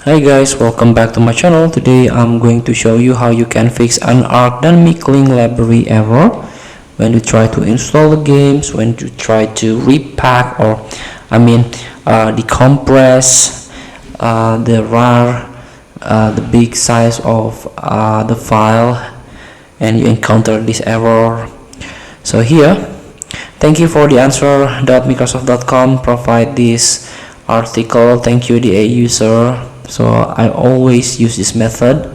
Hi guys, welcome back to my channel. Today I'm going to show you how you can fix unarc dynamic link library error when you try to install the games, when you try to repack or decompress the RAR, the big size of the file, and you encounter this error. So here, thank you for the answer.microsoft.com provide this article. Thank you, the user. So I always use this method.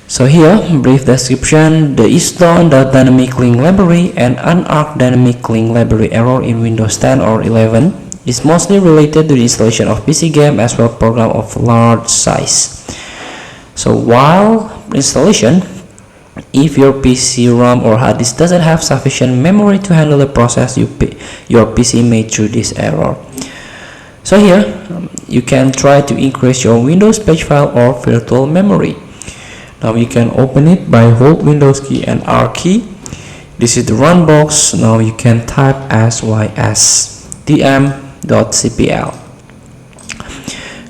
So here, brief description: the isDynamic link library and unarc dynamic link library error in Windows 10 or 11 is mostly related to the installation of PC game as well program of large size. So while installation, if your PC ROM or hard disk doesn't have sufficient memory to handle the process, your PC may throw this error. So here, you can try to increase your Windows page file or virtual memory. Now you can open it by hold Windows key and R key. This is the run box. Now you can type sysdm.cpl.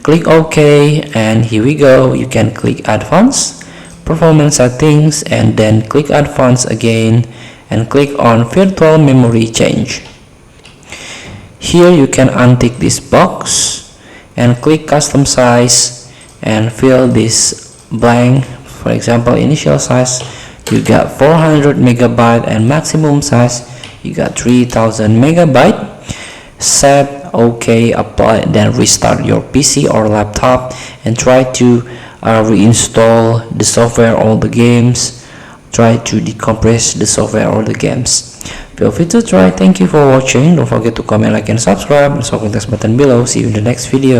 Click OK, and here we go. You can click Advanced, Performance Settings, and then click Advanced again, and click on Virtual Memory Change. Here you can untick this box and click custom size and fill this blank. For example, initial size you got 400 megabyte and maximum size you got 3000 megabyte. Set OK, apply, then restart your PC or laptop and try to reinstall the software, all the games. Try to decompress the software or the games. Feel free to try. Thank you for watching. Don't forget to comment, like, and subscribe. Also click the button below. See you in the next video.